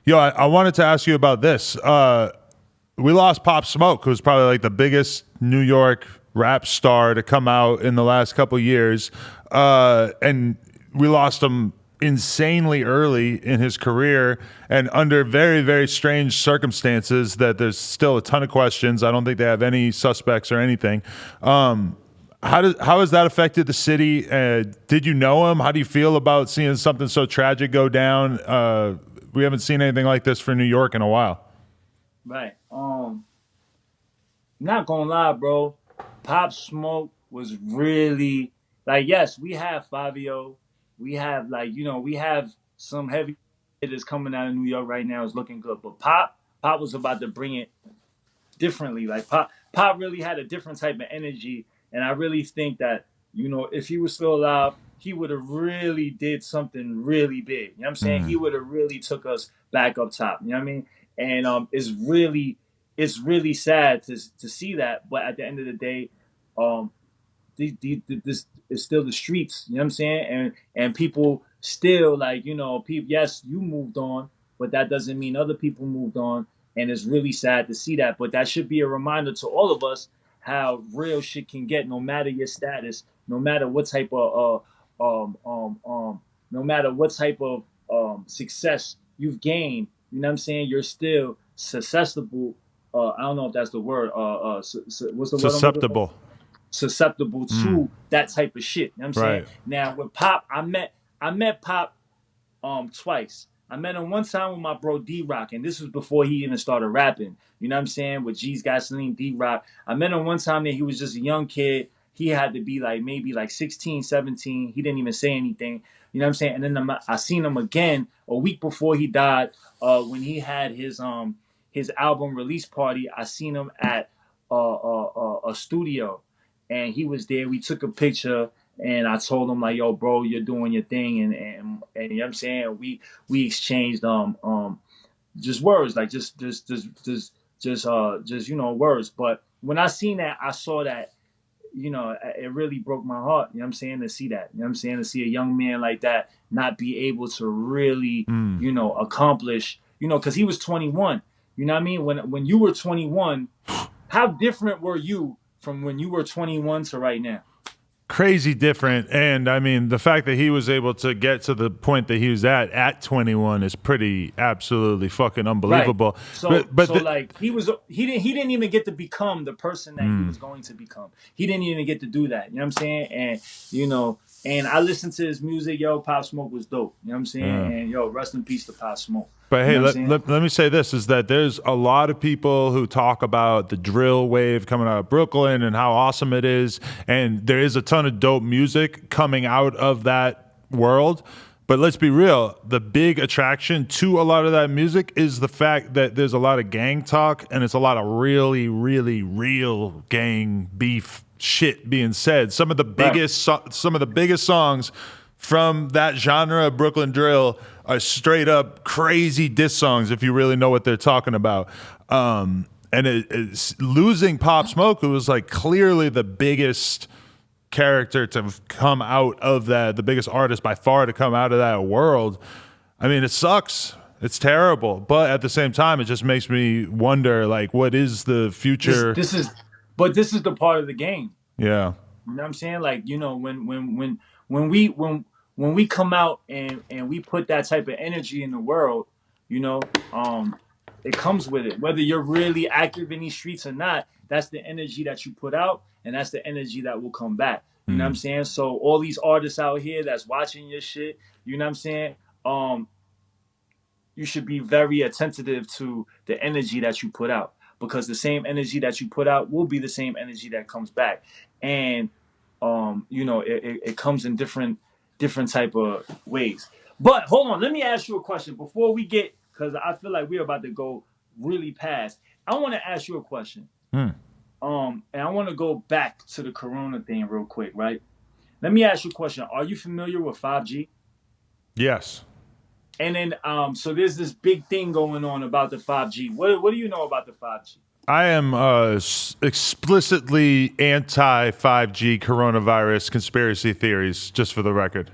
Yo, I wanted to ask you about this. We lost Pop Smoke, who's probably like the biggest New York rap star to come out in the last couple years, and we lost him insanely early in his career and under very, very strange circumstances that there's still a ton of questions. I don't think they have any suspects or anything. How has that affected the city? Did you know him? How do you feel about seeing something so tragic go down? We haven't seen anything like this for New York in a while. Right. Not gonna lie, bro. Pop Smoke was really like, yes, we have Fabio. We have we have some heavy hitters coming out of New York right now is looking good. But Pop was about to bring it differently. Like Pop really had a different type of energy. And I really think that, if he was still alive, he would have really did something really big. You know what I'm saying? He Mm. would have really took us back up top. You know what I mean? And it's really sad to see that. But at the end of the day, um, this is still the streets. You know what I'm saying? And people still like people. Yes, you moved on, but that doesn't mean other people moved on. And it's really sad to see that. But that should be a reminder to all of us how real shit can get, no matter your status, no matter what type of no matter what type of success you've gained. You know what I'm saying? You're still susceptible. I don't know if that's the word. What's the word I'm looking for? Susceptible. Susceptible Mm. to that type of shit. You know what I'm saying? Right. Now with Pop, I met Pop twice. I met him one time with my bro D Rock, and this was before he even started rapping. You know what I'm saying? With G's Gasoline, D Rock. I met him one time that he was just a young kid. He had to be like maybe like 16, 17. He didn't even say anything. You know what I'm saying? And then I seen him again a week before he died, when he had his album release party. I seen him at a studio, and he was there. We took a picture, and I told him like, "Yo, bro, you're doing your thing," and you know what I'm saying. We exchanged just words, like just words. But when I seen that, I saw that it really broke my heart. You know what I'm saying, to see that. You know what I'm saying, to see a young man like that not be able to really Mm. accomplish. Because he was 21. You know what I mean? When you were 21, how different were you from when you were 21 to right now? Crazy different. And I mean, the fact that he was able to get to the point that he was at 21 is pretty absolutely fucking Right. unbelievable. So But so like he didn't even get to become the person that he mm, was going to become. He didn't even get to do that. You know what I'm saying? You know, and I listened to his music. Yo, Pop Smoke was dope. You know what I'm saying? yeah. And yo, rest in peace to Pop Smoke. But You know hey, what I'm saying? let me say this is that there's a lot of people who talk about the drill wave coming out of Brooklyn and how awesome it is. And there is a ton of dope music coming out of that world. But let's be real, the big attraction to a lot of that music is the fact that there's a lot of gang talk and it's a lot of really, really real gang beef shit being said. Right. Some of the biggest songs from that genre of Brooklyn drill are straight up crazy diss songs if you really know what they're talking about. And it's losing Pop Smoke, who was like clearly the biggest character to come out of that, the biggest artist by far to come out of that world. I mean, it sucks. It's terrible, but at the same time, it just makes me wonder, like, what is the This future? this is but this is the part of the game. Yeah. You know what I'm saying? Like, when we come out and we put that type of energy in the world, you know, it comes with it. Whether you're really active in these streets or not, that's the energy that you put out, and that's the energy that will come back. You know what I'm Mm. saying? So all these artists out here that's watching your shit, you know what I'm saying? Um, you should be very attentive to the energy that you put out, because the same energy that you put out will be the same energy that comes back. And it comes in different type of ways. But hold on, let me ask you a question before we get, because I feel like we're about to go really past. I want to ask you a question. Mm. And I want to go back to the Corona thing real quick, right? Let me ask you a question. Are you familiar with 5G? Yes. And then so there's this big thing going on about the 5G. What do you know about the 5G? I am explicitly anti 5G coronavirus conspiracy theories, just for the record.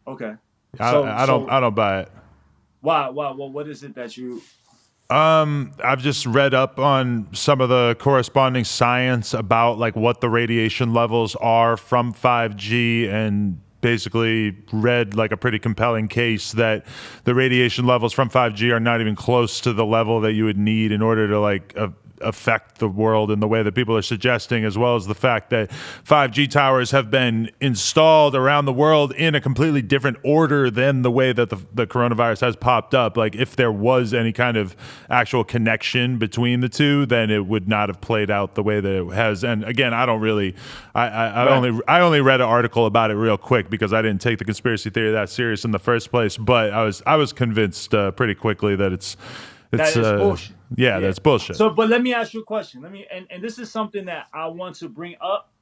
Okay. So I don't buy it. Why? Why? Well, what is it that you? I've just read up on some of the corresponding science about like what the radiation levels are from 5G, and basically read like a pretty compelling case that the radiation levels from 5G are not even close to the level that you would need in order to like affect the world in the way that people are suggesting, as well as the fact that 5G towers have been installed around the world in a completely different order than the way that the coronavirus has popped up. Like, if there was any kind of actual connection between the two, then it would not have played out the way that it has. And again, I don't really, Right. I only read an article about it real quick because I didn't take the conspiracy theory that serious in the first place. But I was convinced pretty quickly that That it's is bullshit. yeah, Yeah. that's bullshit. So, but let me ask you a question. Let me, and this is something that I want to bring up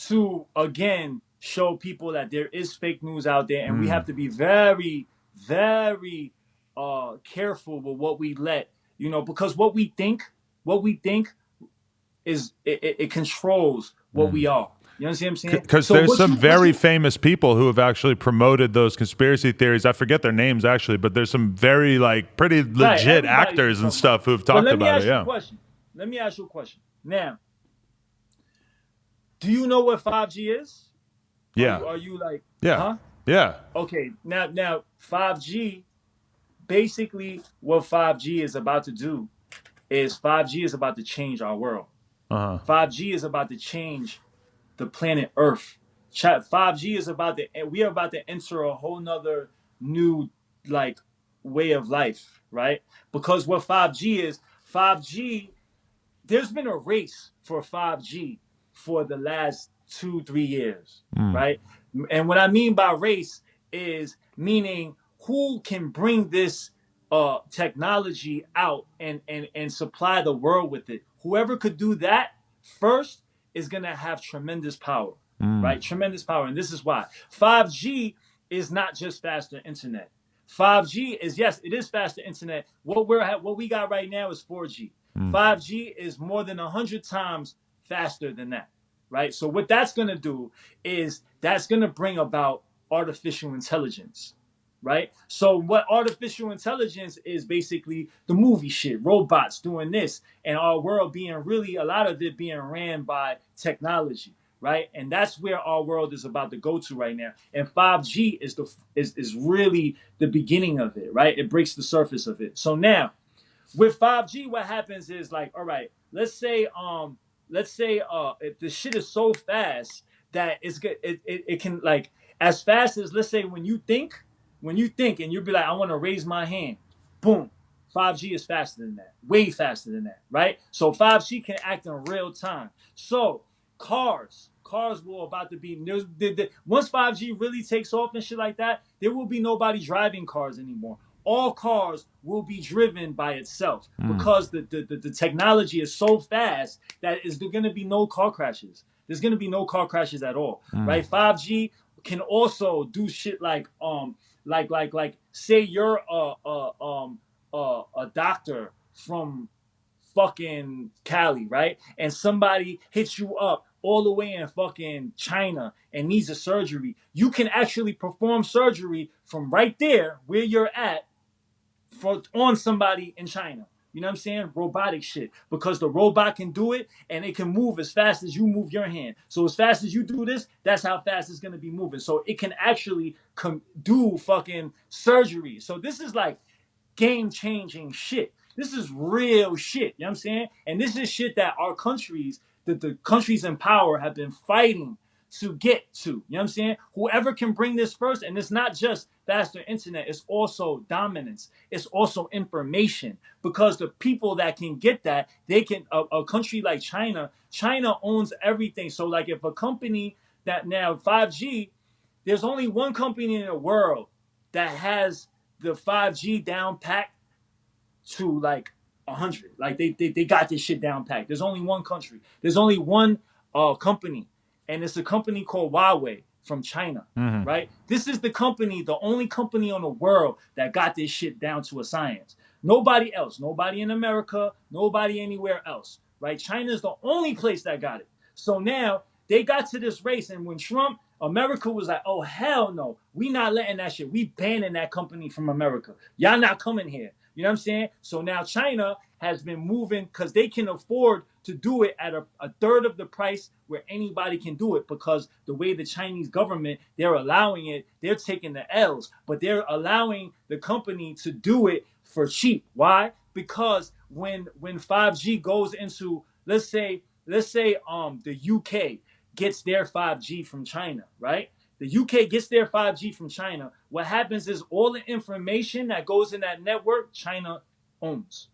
to again show people that there is fake news out there, and we have to be very, very careful with what we let, because what we think is it controls what we are. You understand what I'm saying? Because So there's what some you what very you famous people who have actually promoted those conspiracy theories. I forget their names actually, but there's some very like pretty right, legit everybody be actors and talking about stuff it. who've But talked let me about it. ask you a Yeah. question. Let me ask you a question. Now, do you know what 5G is? Yeah. Are you like, Yeah. huh? Yeah. Okay, now 5G, basically what 5G is about to do is 5G is about to change our world. Uh-huh. 5G is about to change the planet Earth. 5G is about to, we are about to enter a whole nother new like way of life, right? Because what 5G is, 5G, there's been a race for 5G for the last 2, 3 years, right? And what I mean by race is meaning who can bring this technology out and supply the world with it. Whoever could do that first is gonna have tremendous power, right? Tremendous power, and this is why 5G is not just faster internet. 5G is, yes, it is faster internet. What we got right now is 4G. 5G is more than 100 times faster than that, right? So what that's going to do is that's going to bring about artificial intelligence, right? So what artificial intelligence is basically the movie shit, robots doing this, and our world being really, a lot of it being ran by technology, right? And that's where our world is about to go to right now. And 5G is really the beginning of it, right? It breaks the surface of it. So now with 5G, what happens is like, all right, let's say if the shit is so fast that it's good, it can like, as fast as, let's say, when you think and you'll be like, I want to raise my hand, boom. 5G is faster than that, way faster than that, right? So 5G can act in real time. So cars will about to be, once 5G really takes off and shit like that, there will be nobody driving cars anymore. All cars will be driven by itself because the technology is so fast that is there going to be no car crashes. There's going to be no car crashes at all, right? 5G can also do shit like say you're a doctor from fucking Cali, right? And somebody hits you up all the way in fucking China and needs a surgery. You can actually perform surgery from right there where you're at on somebody in China. You know what I'm saying? Robotic shit. Because the robot can do it and it can move as fast as you move your hand. So as fast as you do this, that's how fast it's gonna be moving. So it can actually do fucking surgery. So this is like game changing shit. This is real shit. You know what I'm saying? And this is shit that our countries, that the countries in power have been fighting to get to. You know what I'm saying? Whoever can bring this first, and it's not just faster internet, it's also dominance, it's also information. Because the people that can get that, they can, a country like China owns everything. So like if a company that now 5G, there's only one company in the world that has the 5G down packed to like 100. Like they got this shit down packed. There's only one country. There's only one company, and it's a company called Huawei from China, right? This is the company, the only company on the world that got this shit down to a science. Nobody else, nobody in America, nobody anywhere else, right? China is the only place that got it. So now they got to this race, and when Trump, America was like, oh hell no, we not letting that shit. We banning that company from America. Y'all not coming here. You know what I'm saying? So now China has been moving because they can afford to do it at a third of the price where anybody can do it, because the way the Chinese government, they're allowing it, they're taking the L's, but they're allowing the company to do it for cheap. Why? Because when 5G goes into, let's say the UK gets their 5G from China, right? The UK gets their 5G from China. What happens is all the information that goes in that network, China owns.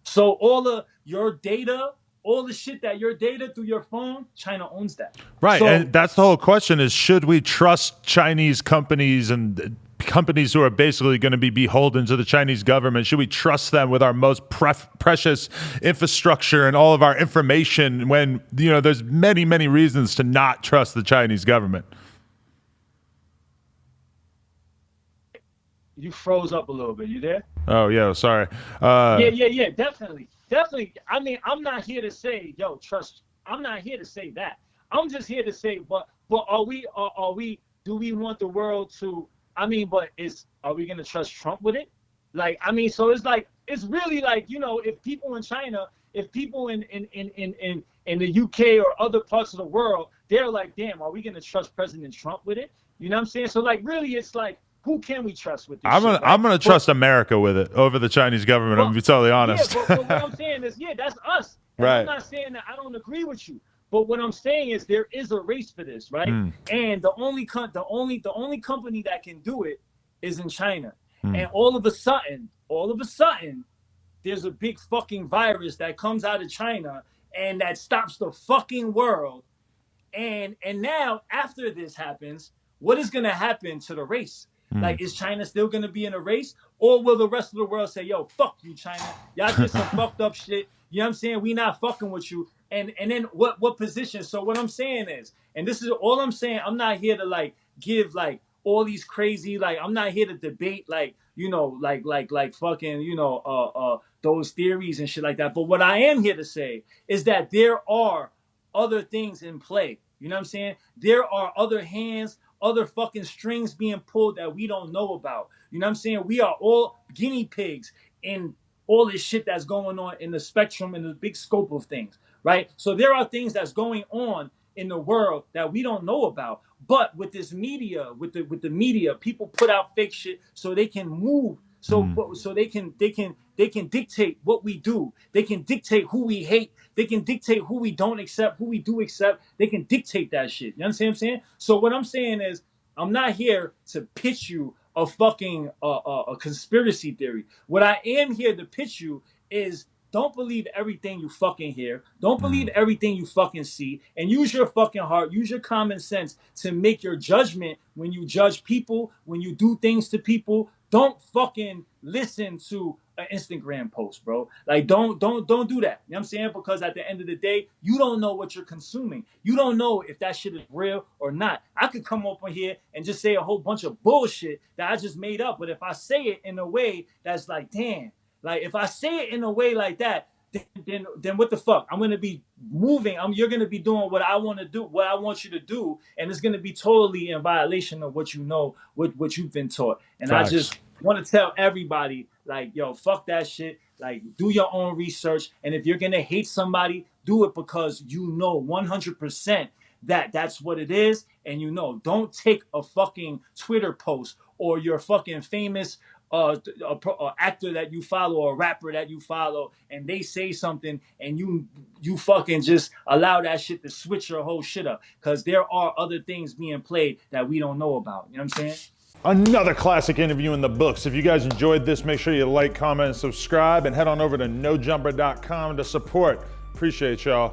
So all of your data, all the shit that your data through your phone, China owns that. Right. So, And that's the whole question is, should we trust Chinese companies and companies who are basically going to be beholden to the Chinese government? Should we trust them with our most precious infrastructure and all of our information when, there's many, many reasons to not trust the Chinese government? you froze up a little bit. You there? Oh, yeah. Sorry. Yeah. Definitely. I mean, I'm not here to say, yo, trust. I'm not here to say that. I'm just here to say, but are we? Do we want the world to? I mean, are we gonna trust Trump with it? Like, I mean, so it's really like, if people in China, if people in the UK or other parts of the world, they're like, damn, are we gonna trust President Trump with it? You know what I'm saying? So like, really, it's like, who can we trust with this? I'm gonna trust America with it over the Chinese government. I'm gonna be totally honest. Yeah, but what I'm saying is, that's us. And right. I'm not saying that I don't agree with you, but what I'm saying is there is a race for this, right? And the only company that can do it is in China. And all of a sudden, there's a big fucking virus that comes out of China and that stops the fucking world. And now after this happens, what is gonna happen to the race? Like, is China still gonna be in a race, or will the rest of the world say, "Yo, fuck you, China. Y'all did some fucked up shit. You know what I'm saying? We not fucking with you." And then what position? So what I'm saying is, and this is all I'm saying. I'm not here to like give like all these crazy, like, I'm not here to debate like like fucking those theories and shit like that. But what I am here to say is that there are other things in play. You know what I'm saying? There are other hands, other fucking strings being pulled that we don't know about. You know what I'm saying? We are all guinea pigs in all this shit that's going on in the spectrum and the big scope of things, right? So there are things that's going on in the world that we don't know about. But with this media, with the media, people put out fake shit so they can move, so they can dictate what we do. They can dictate who we hate. They can dictate who we don't accept, who we do accept. They can dictate that shit. You understand what I'm saying? So what I'm saying is, I'm not here to pitch you a fucking a conspiracy theory. What I am here to pitch you is, don't believe everything you fucking hear. Don't believe everything you fucking see. And use your fucking heart. Use your common sense to make your judgment when you judge people, when you do things to people. Don't fucking listen to an Instagram post, bro. Like, don't do that. You know what I'm saying? Because at the end of the day, you don't know what you're consuming. You don't know if that shit is real or not. I could come up on here and just say a whole bunch of bullshit that I just made up. But if I say it in a way that's like, damn, like, if I say it in a way like that, then what the fuck? I'm gonna be moving. You're gonna be doing what I want to do, what I want you to do, and it's gonna be totally in violation of what you know, what you've been taught. And Facts. I just want to tell everybody, like, yo, fuck that shit. Like, do your own research, and if you're gonna hate somebody, do it because you know 100% that that's what it is, and don't take a fucking Twitter post or your fucking famous a actor that you follow or a rapper that you follow, and they say something, and you fucking just allow that shit to switch your whole shit up, because there are other things being played that we don't know about. You know what I'm saying? Another classic interview in the books. If you guys enjoyed this, make sure you like, comment, and subscribe, and head on over to nojumper.com to support. Appreciate y'all.